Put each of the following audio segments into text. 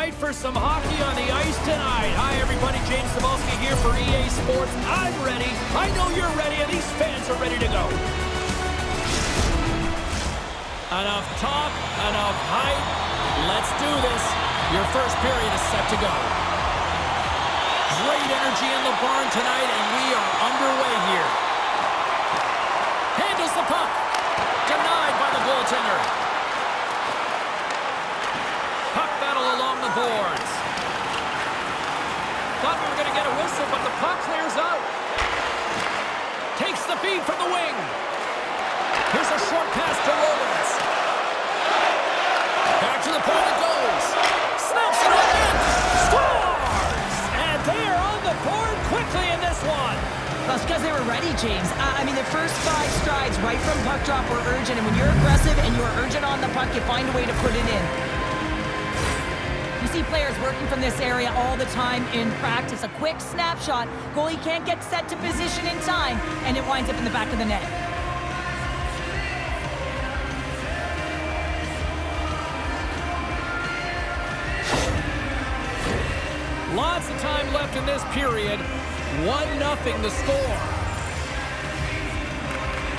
night for some hockey on the ice tonight. Hi, everybody. James Cebulski here for EA Sports. I'm ready. I know you're ready, and these fans are ready to go. Enough talk, enough hype. Let's do this. Your first period is set to go. Great energy in the barn tonight, and we are underway here. Handles the puck. Denied by the goaltender. Puck battle along the boards. Thought we were going to get a whistle, but the puck clears out. Takes the feed from the wing. Here's a short pass to Roelens. Back to the point it goes. Snaps it on in. Scores! And they are on the board quickly in this one. That's because they were ready, James. I mean, the first 5 strides right from puck drop were urgent, and when you're aggressive and you're urgent on the puck, you find a way to put it in. You see players working from this area all the time in practice. A quick snapshot. Goalie can't get set to position in time, and it winds up in the back of the net. Lots of time left in this period. 1-0 the score.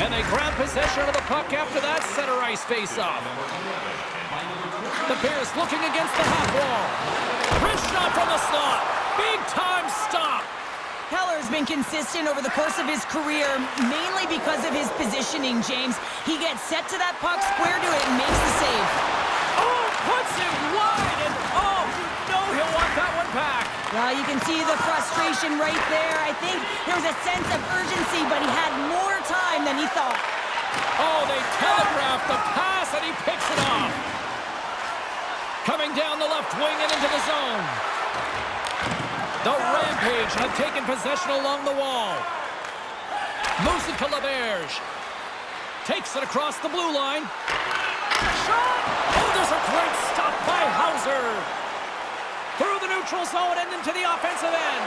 And they grab possession of the puck after that center ice face-off. The Bears looking against the half wall. Wrist shot from the slot. Big-time stop. Heller's been consistent over the course of his career, mainly because of his positioning, James. He gets set to that puck, square to it, and makes the save. Oh, puts it wide, and oh, you know he'll want that one back. Well, you can see the frustration right there. I think there was a sense of urgency, but he had more time than he thought. Oh, they telegraphed the pass, and he picks it off. Coming down the left wing and into the zone. The Rampage have taken possession along the wall. Moves it to Laberge. Takes it across the blue line. Shot! Oh, there's a great stop by Hauser. Through the neutral zone and into the offensive end.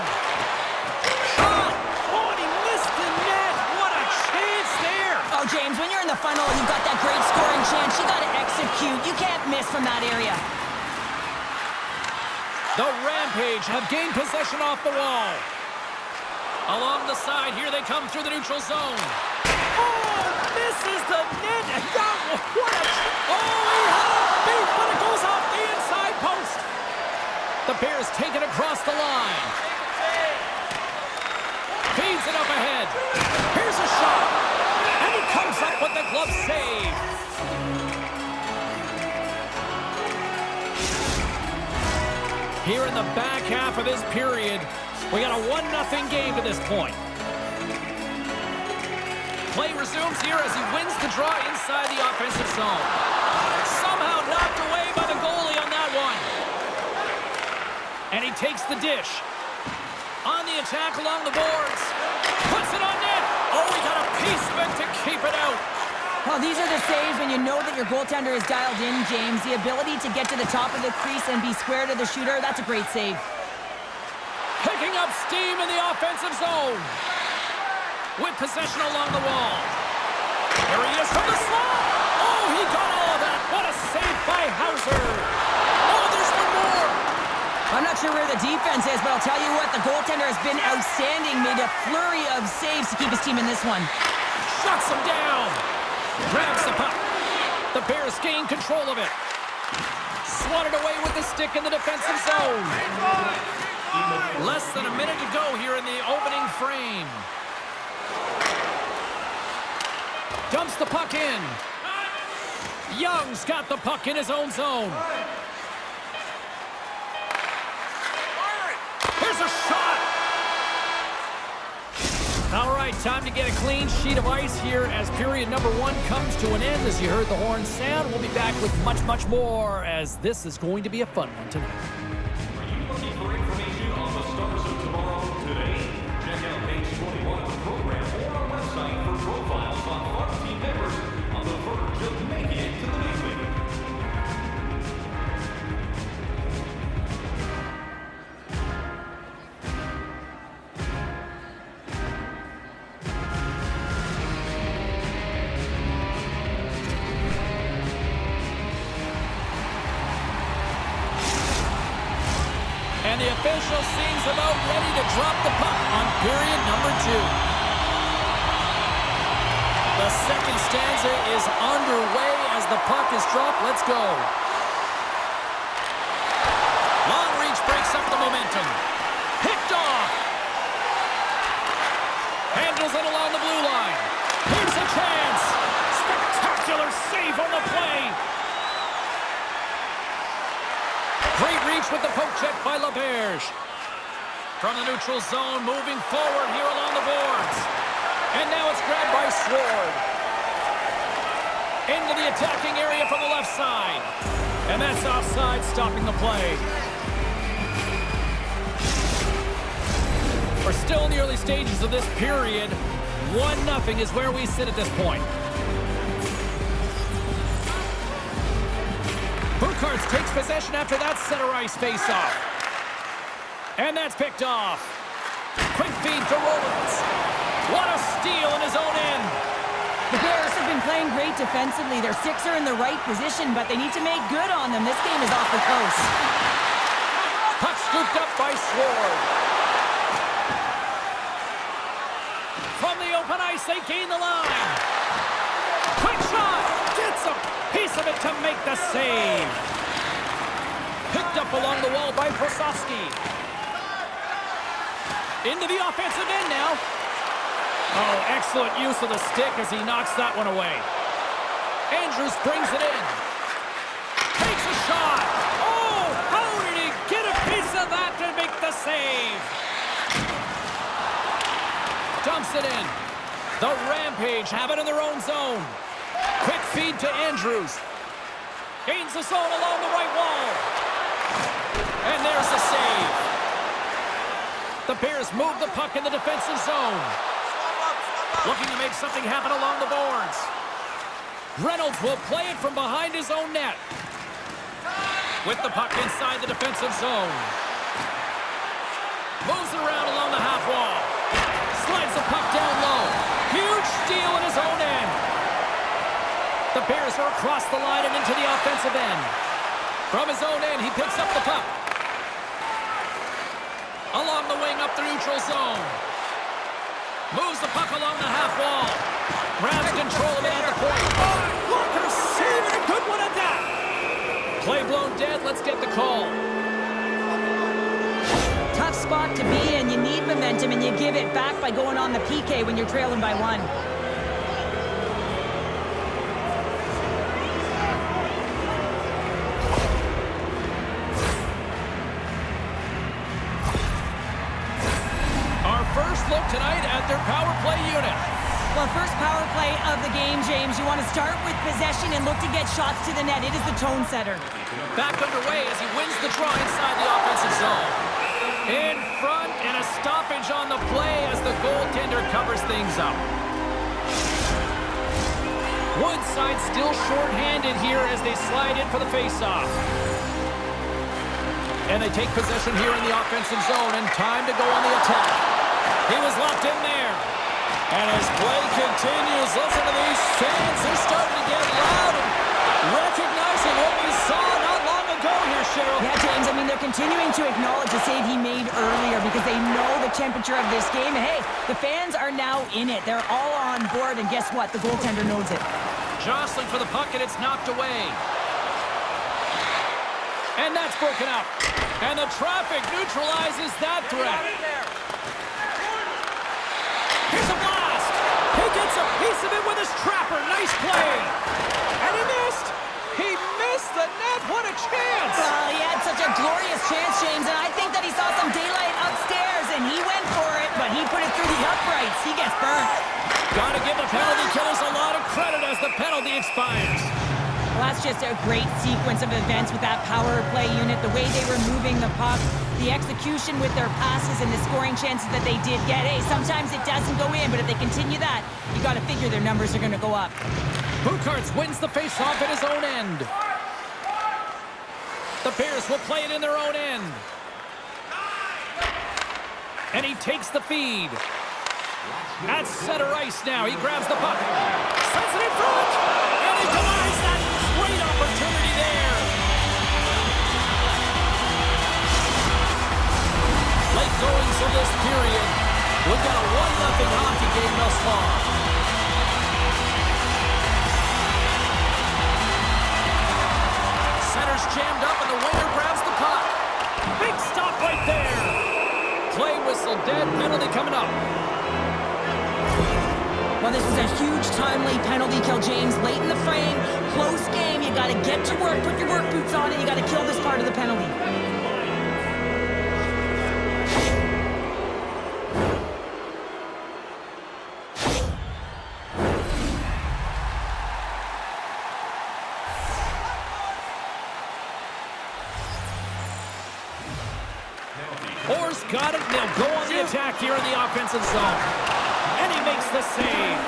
Shot! Oh, and he missed the net. What a chance there. Oh, James, when you're in the funnel, you've got that great scoring chance. You got to execute. You can't miss from that area. The Rampage have gained possession off the wall. Along the side, here they come through the neutral zone. Oh, misses the net. What a... Oh, he had it beat, but it goes off the inside post. The Bears take it across the line. Feeds it up ahead. Here's a shot. And he comes up with the glove save. Here in the back half of this period, we got a 1-0 game to this point. Play resumes here as he wins the draw inside the offensive zone. Somehow knocked away by the goalie on that one. And he takes the dish. On the attack along the boards. Puts it on net. Oh, he got a piece of it to keep it out. Well, these are the saves when you know that your goaltender is dialed in, James. The ability to get to the top of the crease and be square to the shooter, that's a great save. Picking up steam in the offensive zone. With possession along the wall. There he is from the slot. Oh, he got all of that. What a save by Hauser. Oh, there's one more. I'm not sure where the defense is, but I'll tell you what, the goaltender has been outstanding. Made a flurry of saves to keep his team in this one. Shuts him down. Grabs the puck. The Bears gain control of it. Swatted away with the stick in the defensive zone. Less than a minute to go here in the opening frame. Dumps the puck in. Young's got the puck in his own zone. Here's a shot. All right, time to get a clean sheet of ice here as period number 1 comes to an end. As you heard the horn sound, we'll be back with much, much more as this is going to be a fun one tonight. Are you looking for information on the stars of tomorrow today? Check out page 21 of the program or our website for profiles on our team members on the verge of making it to the big league. And the official seems about ready to drop the puck on period number 2. The second stanza is underway as the puck is dropped. Let's go. Long reach breaks up the momentum. Picked off. Handles it along the blue line. Here's a chance. Spectacular save on the play. Great reach with the poke check by Laberge. From the neutral zone, moving forward here along the boards. And now it's grabbed by Sward. Into the attacking area from the left side. And that's offside, stopping the play. We're still in the early stages of this period. 1-0 is where we sit at this point. Bukarts takes possession after that center ice face-off. And that's picked off. Quick feed to Roelens. What a steal in his own end. The Bears have been playing great defensively. Their six are in the right position, but they need to make good on them. This game is awfully close. Puck scooped up by Sward. From the open ice, they gain the line. Quick shot. Gets a piece of it to make the save. Picked up along the wall by Prosovsky. Into the offensive end now. Oh, excellent use of the stick as he knocks that one away. Andrews brings it in. Takes a shot. Oh, how did he get a piece of that to make the save? Dumps it in. The Rampage have it in their own zone. Quick feed to Andrews. Gains the zone along the right wall. And there's the save. The Bears move the puck in the defensive zone. Looking to make something happen along the boards. Reynolds will play it from behind his own net. With the puck inside the defensive zone. Moves it around along the half wall. Slides the puck down low. Huge steal in his own end. The Bears are across the line and into the offensive end. From his own end, he picks up the puck. Along the wing up the neutral zone. Moves the puck along the half wall. Grabs control of it at the point. Oh, Walker saving a good one at that. Play blown dead. Let's get the call. Tough spot to be in. You need momentum, and you give it back by going on the PK when you're trailing by 1. Look tonight at their power play unit. Well, first power play of the game, James. You want to start with possession and look to get shots to the net. It is the tone setter. Back underway as he wins the draw inside the offensive zone. In front and a stoppage on the play as the goaltender covers things up. Woodside still short-handed here as they slide in for the face-off. And they take possession here in the offensive zone and time to go on the attack. He was locked in there. And as play continues, listen to these fans. They're starting to get loud and recognizing what we saw not long ago here, Cheryl. Yeah, James, I mean, they're continuing to acknowledge the save he made earlier because they know the temperature of this game. And hey, the fans are now in it. They're all on board, and guess what? The goaltender knows it. Jostling for the puck, and it's knocked away. And that's broken up. And the traffic neutralizes that threat. Here's a blast. He gets a piece of it with his trapper. Nice play. And he missed. He missed the net. What a chance. Well, he had such a glorious chance, James, and I think that he saw some daylight upstairs, and he went for it, but he put it through the uprights. He gets burnt. Gotta give the penalty killers a lot of credit as the penalty expires. Well, that's just a great sequence of events with that power play unit, the way they were moving the puck, the execution with their passes, and the scoring chances that they did get. Hey, sometimes it doesn't go in, but if they continue that, you got to figure their numbers are going to go up. Bukarts wins the face-off at his own end. The Bears will play it in their own end. And he takes the feed. At center ice now, he grabs the puck. Sends it in front, and he denies that great opportunity there. goings of this period. We've got a 1-0 hockey game thus far. Center's jammed up and the winger grabs the puck. Big stop right there. Play whistle dead, penalty coming up. Well, this is a huge timely penalty kill, James. Late in the frame, close game. You got to get to work, put your work boots on, and you got to kill this part of the penalty. Orr's got it, and they'll go on the attack here in the offensive zone. And he makes the save.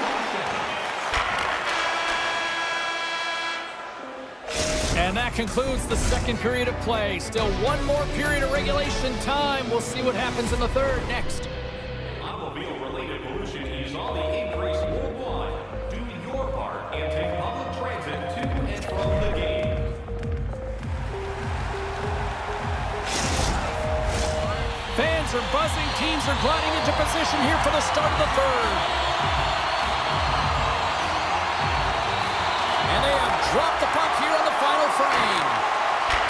And that concludes the second period of play. Still one more period of regulation time. We'll see what happens in the third next. Automobile-related pollution is on the increase worldwide. Do your part and take public transit to and from the game. Fans are buzzing. Teams are gliding into position here for the start of the third. And they have dropped the puck here on the final frame.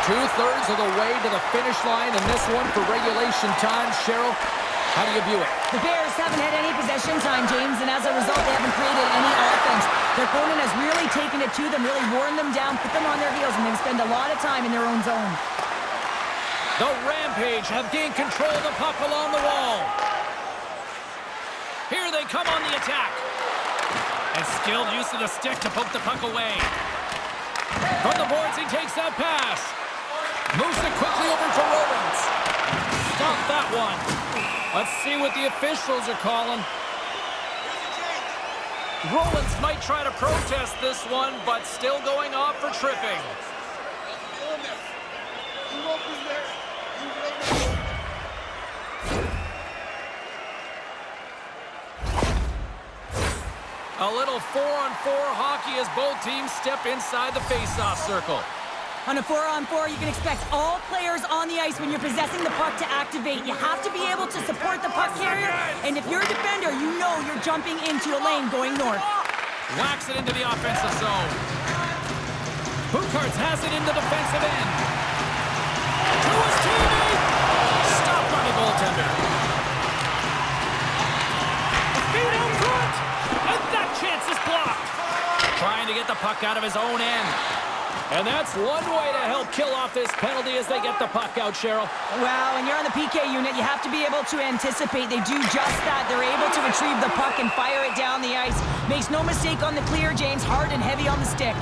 2/3 of the way to the finish line in this one for regulation time. Cheryl, how do you view it? The Bears haven't had any possession time, James, and as a result, they haven't created any offense. Their opponent has really taken it to them, really worn them down, put them on their heels, and they've spent a lot of time in their own zone. The Rampage have gained control of the puck along the wall. Here they come on the attack. And skilled use of the stick to poke the puck away. From the boards, he takes that pass. Moves it quickly over to Roelens. Stop that one. Let's see what the officials are calling. Roelens might try to protest this one, but still going off for tripping. A little 4-on-4 hockey as both teams step inside the face-off circle. On a 4-on-4, you can expect all players on the ice when you're possessing the puck to activate. You have to be able to support the puck carrier, and if you're a defender, you know you're jumping into a lane going north. Whacks it into the offensive zone. Bukarts has it in the defensive end. To his teammate! Stopped by the goaltender. A feed out front! And that chance is blocked. Trying to get the puck out of his own end. And that's one way to help kill off this penalty as they get the puck out, Cheryl. Well, when you're on the PK unit, you have to be able to anticipate. They do just that. They're able to retrieve the puck and fire it down the ice. Makes no mistake on the clear, James. Hard and heavy on the stick.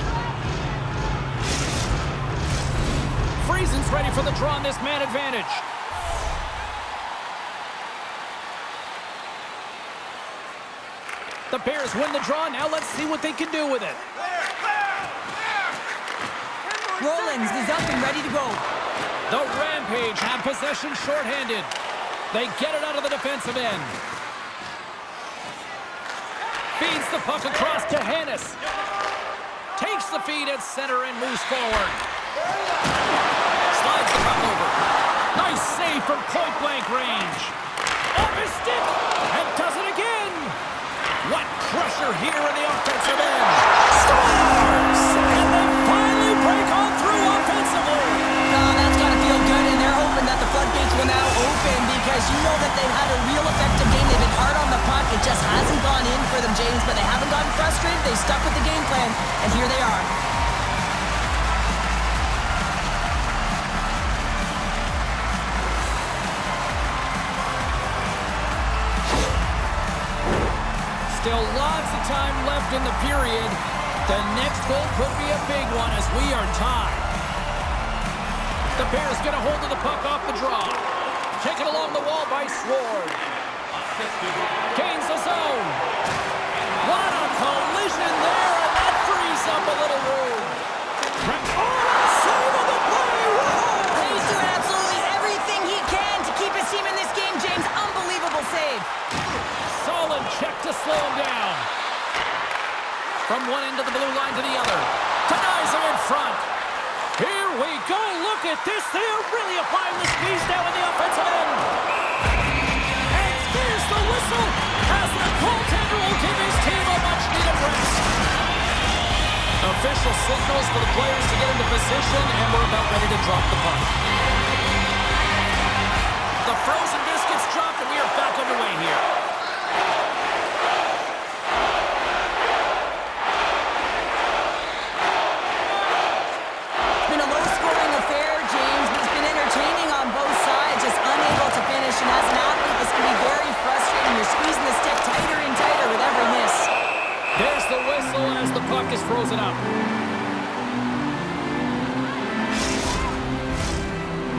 Friesen's ready for the draw on this man advantage. The Bears win the draw. Now let's see what they can do with it. Roelens is up and ready to go. The Rampage have possession shorthanded. They get it out of the defensive end. Feeds the puck across to Hannes. Takes the feed at center and moves forward. Slides the puck over. Nice save from point-blank range. Off his stick and does it again. What pressure here in the offensive end. Scores! And they finally break on through offensively. Oh, that's got to feel good, and they're hoping that the floodgates will now open because you know that they've had a real effective game. They've been hard on the puck. It just hasn't gone in for them, James, but they haven't gotten frustrated. They stuck with the game plan, and here they are. Still lots of time left in the period. The next goal could be a big one as we are tied. The Bears get a hold of the puck off the draw. Taken along the wall by Sward. Gains the zone. What a collision there, and that frees up a little room. Save of the play! He's doing absolutely everything he can to keep his team in this game, James. Unbelievable save. Solid check to slow him down. From one end of the blue line to the other. Denies him in front. Here we go. Look at this. They're really applying the squeeze down in the offensive end. official signals for the players to get into position, and we're about ready to drop the puck. The frozen biscuits dropped, and we are back underway here. It's been a low-scoring affair, James, but it's been entertaining on both sides, just unable to finish. And as an athlete, this can be very frustrating. You're squeezing the stick tighter and tighter with every miss. There's the whistle as the puck is frozen up.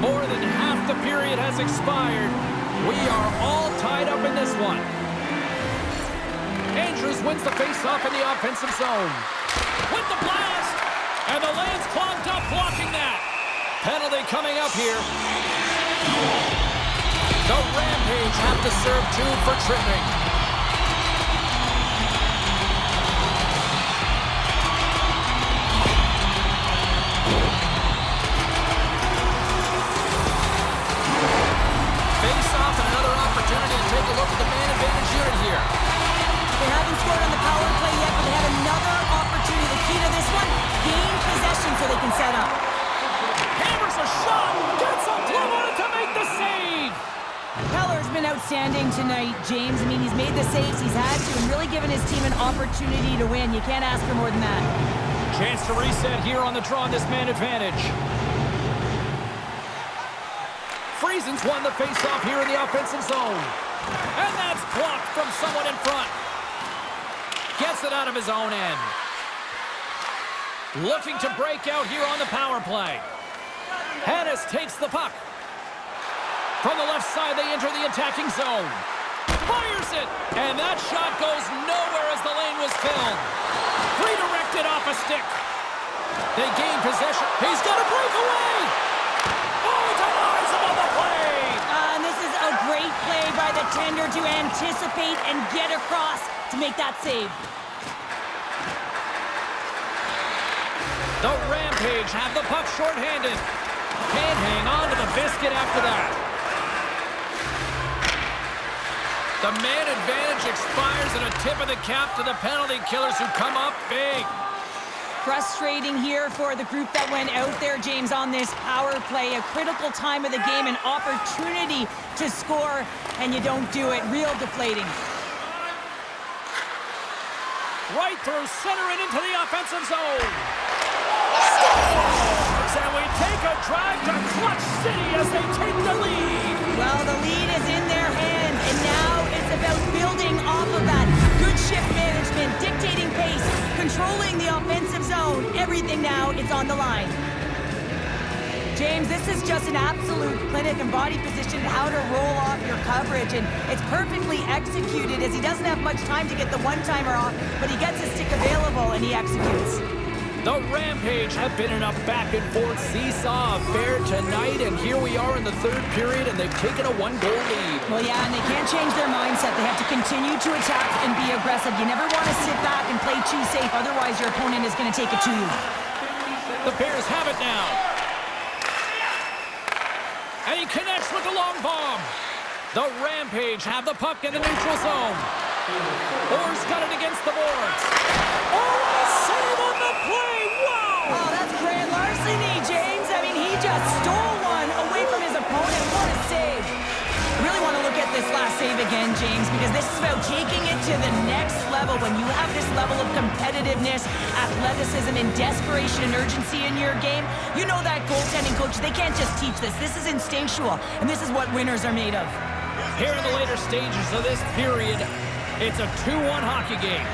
More than half the period has expired. We are all tied up in this one. Andrews wins the faceoff in the offensive zone. With the blast! And the lane's clogged up, blocking that. Penalty coming up here. The Rampage have to serve 2 for tripping. Face-off and another opportunity to take a look at the man advantage unit here. They haven't scored on the power play yet, but they have another opportunity. The key to this one, gain possession so they can set up. Hammers a shot, gets a glove on it to make the save. Peller's been outstanding tonight, James. I mean, he's made the saves he's had to and really given his team an opportunity to win. You can't ask for more than that. Chance to reset here on the draw, this man advantage. Friesen's won the faceoff here in the offensive zone. And that's blocked from someone in front. Gets it out of his own end. Looking to break out here on the power play. Hannes takes the puck. From the left side, they enter the attacking zone. Fires it! And that shot goes nowhere as the lane was filled. Redirected off a stick. They gain possession. He's got a breakaway! Oh, denies him on the play! And this is a great play by the tender to anticipate and get across to make that save. The Rampage have the puck shorthanded. Can't hang on to the biscuit after that. The man advantage expires and a tip of the cap to the penalty killers who come up big. Frustrating here for the group that went out there, James, on this power play. A critical time of the game, an opportunity to score, and you don't do it. Real deflating. Right through center and into the offensive zone. Scores! And we take a drive to Clutch City as they take the lead. Well, the lead is in their hands, and now it's about building off of that. Good shift management, dictating pace, controlling the offensive zone. Everything now is on the line. James, this is just an absolute clinic and body position how to roll off your coverage, and it's perfectly executed as he doesn't have much time to get the one-timer off, but he gets his stick available and he executes. The Rampage have been in a back-and-forth seesaw affair tonight, and here we are in the third period, and they've taken a 1-goal lead. Well, yeah, and they can't change their mindset. They have to continue to attack and be aggressive. You never want to sit back and play too safe, otherwise your opponent is going to take it to you. The Bears have it now. And he connects with the long bomb. The Rampage have the puck in the neutral zone. Orr's got it against the boards. Oh, a save on the play! Wow! Oh, that's grand larceny, James. I mean, he just stole one away from his opponent. What a save. Really want to look at this last save again, James, because this is about taking it to the next level. When you have this level of competitiveness, athleticism, and desperation and urgency in your game, you know that goaltending coach, they can't just teach this. This is instinctual, and this is what winners are made of. Here in the later stages of this period, it's a 2-1 hockey game.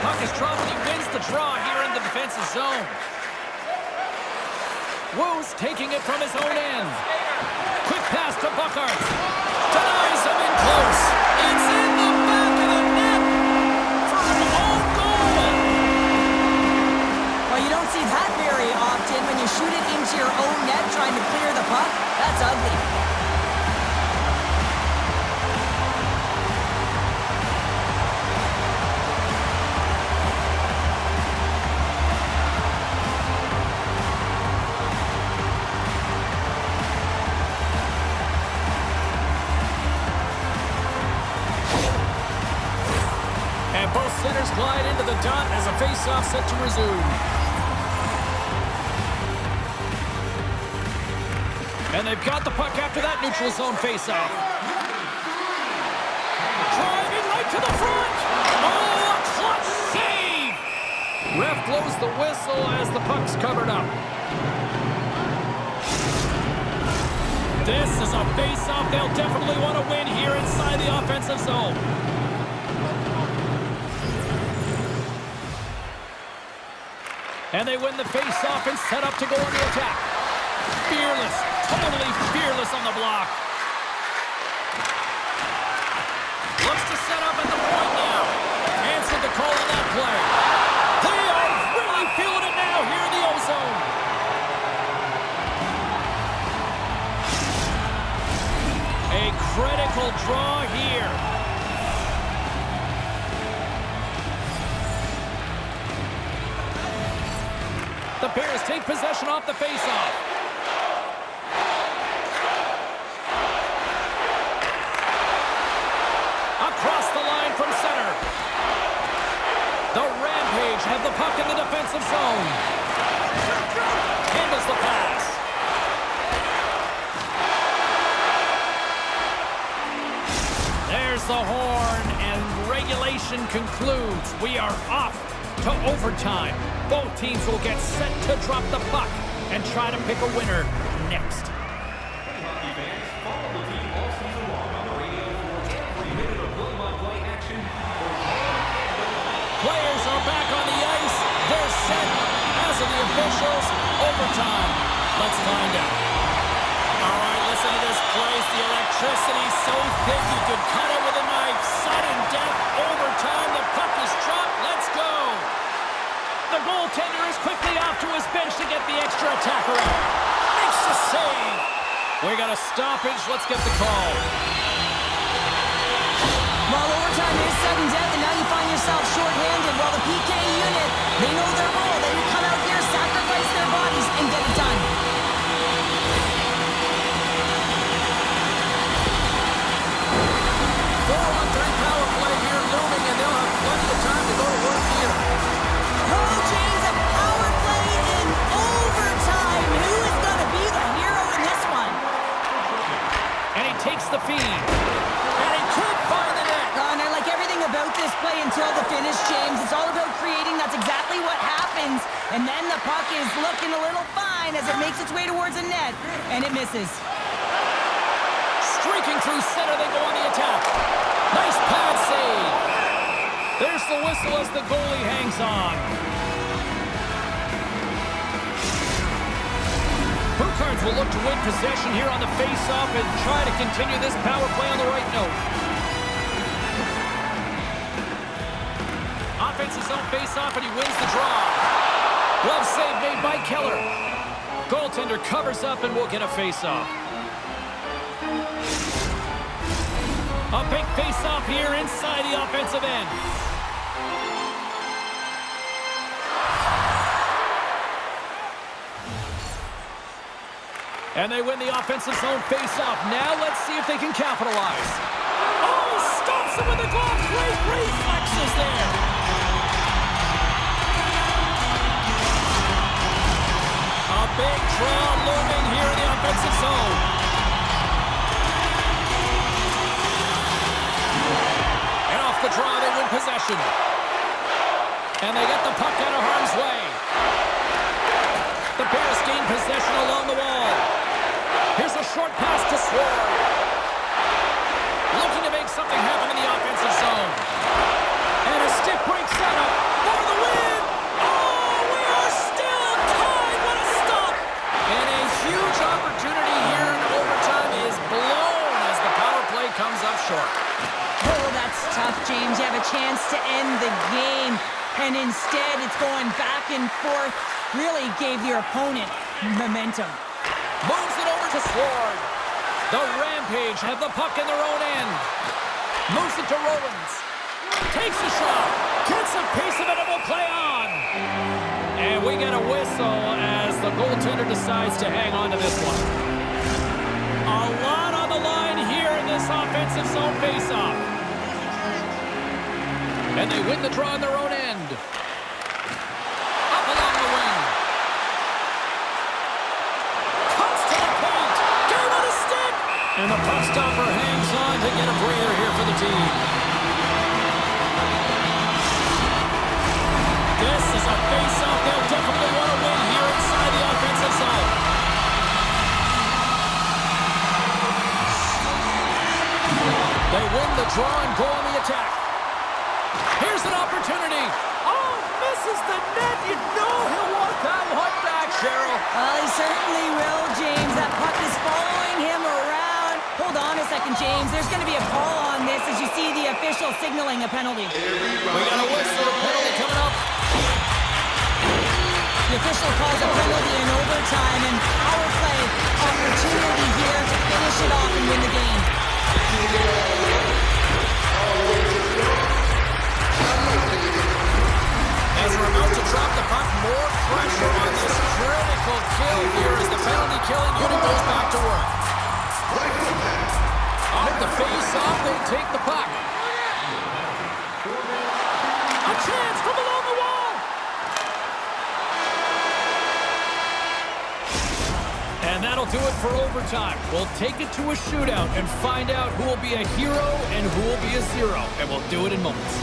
Puck is dropped and he wins the draw here in the defensive zone. Woos taking it from his own end. Quick pass to Bukarts. Denies him in close. It's in the back of the net for an own goal. Well, you don't see that very often when you shoot it into your own net trying to clear the puck. That's ugly. And both centers glide into the dot as a face-off set to resume. And they've got the puck after that neutral zone faceoff. Driving right to the front. Oh, a clutch save. Ref blows the whistle as the puck's covered up. This is a face-off they'll definitely want to win here inside the offensive zone. And they win the face-off and set up to go on the attack. Fearless, totally fearless on the block. Looks to set up at the point now. Answered the call on that play. They are really feeling it now here in the O-zone. A critical draw here. The Bears take possession off the faceoff. Across the line from center. The Rampage have the puck in the defensive zone. Handles the pass. There's the horn, and regulation concludes. We are off to overtime. Both teams will get set to drop the puck and try to pick a winner next. Hockey fans, follow the team all season long on the radio for every minute of play-by-play action. Players are back on the ice. They're set. As of the officials, overtime. Let's find out. All right, listen to this place. The electricity so thick you could cut it with a knife. Sudden death, overtime. The puck is dropped. Let's go. The goaltender is quickly off to his bench to get the extra attacker out. Makes the save. We got a stoppage. Let's get the call. Well, overtime is sudden death, and now you find yourself shorthanded. While the PK unit, they know their role. They will come out here, sacrifice their bodies, and get it done. 4-on-3 power play here looming, and they'll have plenty of time to go to work here. Oh, James, a power play in overtime. Who is going to be the hero in this one? And he takes the feed. And he could find the net. And I like everything about this play until the finish, James. It's all about creating. That's exactly what happens. And then the puck is looking a little fine as it makes its way towards the net, and it misses. Streaking through center, they go on the attack. Nice pad save. There's the whistle as the goalie hangs on. Bukarts will look to win possession here on the face-off and try to continue this power play on the right note. Offensive zone face-off, and he wins the draw. Glove save made by Keller. Goaltender covers up and will get a face-off. A big face-off here inside the offensive end. And they win the offensive zone face-off. Now let's see if they can capitalize. Oh, he stops him with the glove. Great reflexes there. A big draw looming here in the offensive zone. And off the draw, they win possession. And they get the puck out of harm's way. The Bears gain possession along the wall. Here's a short pass to Sward. Looking to make something happen in the offensive zone. And a stick break setup for the win. Oh, we are still tied. What a stop. And a huge opportunity here in overtime is blown as the power play comes up short. Oh, that's tough, James. You have a chance to end the game, and instead it's going back and forth. Really gave your opponent momentum. Moves it over to Sward. The Rampage have the puck in their own end. Moves it to Roelens. Takes a shot. Gets a piece of it and will play on. And we get a whistle as the goaltender decides to hang on to this one. A lot on the line here in this offensive zone faceoff. And they win the draw in their own end. Up along the wing. Cuts to the paint. And the puck stopper hangs on to get a breather here for the team. This is a face-off they'll definitely want to win here inside the offensive zone. They win the draw and go on the attack. Here's an opportunity. Oh, misses the net. You know he'll want that one back, Cheryl. Well, he certainly will, James. That puck is following him around. Hold on a second, James. There's going to be a call on this as you see the official signaling a penalty. We got a whistle. Penalty coming up. The official calls a penalty in overtime, and power play opportunity here to finish it off and win the game. As we're about to drop the puck, more pressure on this critical kill here as the penalty killing unit goes back to work. Off the face-off, they take the puck. A chance from along the wall! And that'll do it for overtime. We'll take it to a shootout and find out who will be a hero and who will be a zero. And we'll do it in moments.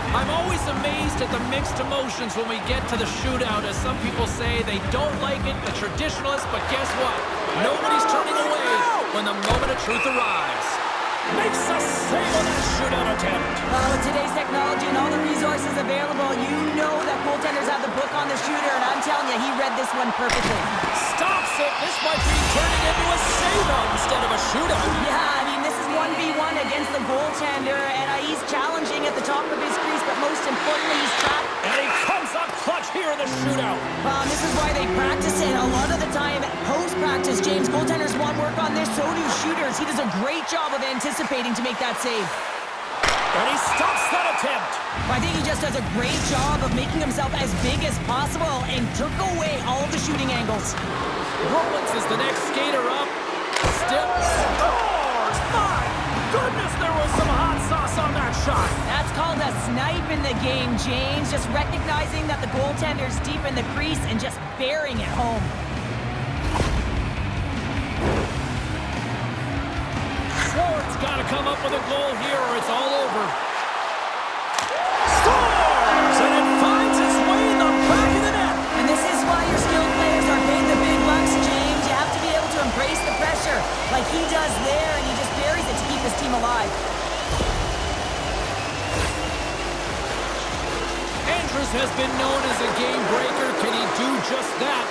I'm always amazed at the mixed emotions when we get to the shootout, as some people say they don't like it, the traditionalists, but guess what? Nobody's turning away when the moment of truth arrives. Makes a save on that shootout attempt. With today's technology and all the resources available, you know that goaltenders have the book on the shooter, and I'm telling you, he read this one perfectly. Stops it. This might be turning into a save-out instead of a shootout. Yeah, I mean, this is 1v1 against the goaltender, and he's challenging at the top of his crease, but most importantly, he's trapped. And he comes up clutch here in the shootout. This is why they practice it. A lot of the time, post-practice, James, goaltenders want work on this, so do shooters. He does a great job of anticipating to make that save. And he stops that attempt. I think he just does a great job of making himself as big as possible and took away all of the shooting angles. Roelens is the next skater up. Still scores! My goodness, there was some hot sauce on that shot. That's called a snipe in the game, James. Just recognizing that the goaltender's deep in the crease and just burying it home. Sward's got to come up with a goal here or it's all over. Scores! And it finds its way in the back of the net. And this is why your skilled players are paid the big bucks, James. You have to be able to embrace the pressure like he does there, and he just buries it to keep his team alive. Andrews has been known as a game breaker. Can he do just that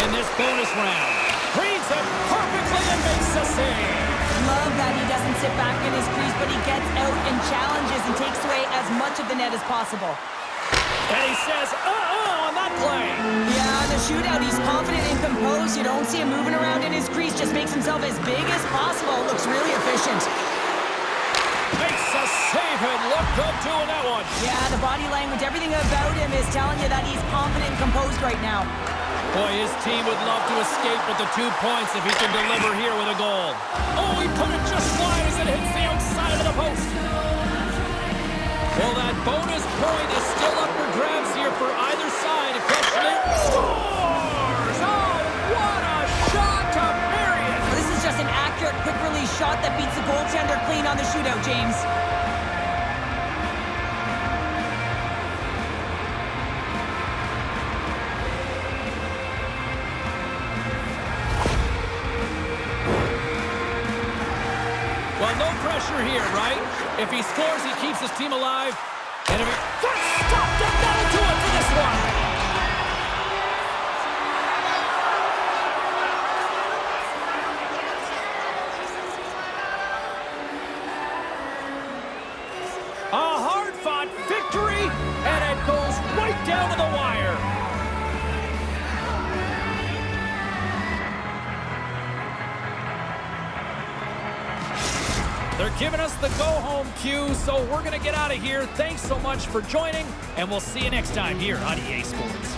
in this bonus round? Reads it perfectly and makes the save. Love that he doesn't sit back in his crease, but he gets out and challenges and takes away as much of the net as possible. And he says, on that play. Yeah, the shootout, he's confident and composed. You don't see him moving around in his crease, just makes himself as big as possible. Looks really efficient. Makes a save and look good doing that one. Yeah, the body language, everything about him is telling you that he's confident and composed right now. Boy, his team would love to escape with the 2 points if he can deliver here with a goal. Oh, he put it just wide as it hits the outside of the post. Well, that bonus point is still up for grabs here for either side. A question is, scores! Oh, what a shot to bury it! This is just an accurate, quick-release shot that beats the goaltender clean on the shootout, James. Well, no pressure here, right? If he scores, he keeps his team alive. And if he... Stop! That'll do it for this one! A hard-fought victory, and it goes right down to the wire. They're giving us the go-home cue, so we're going to get out of here. Thanks so much for joining, and we'll see you next time here on EA Sports.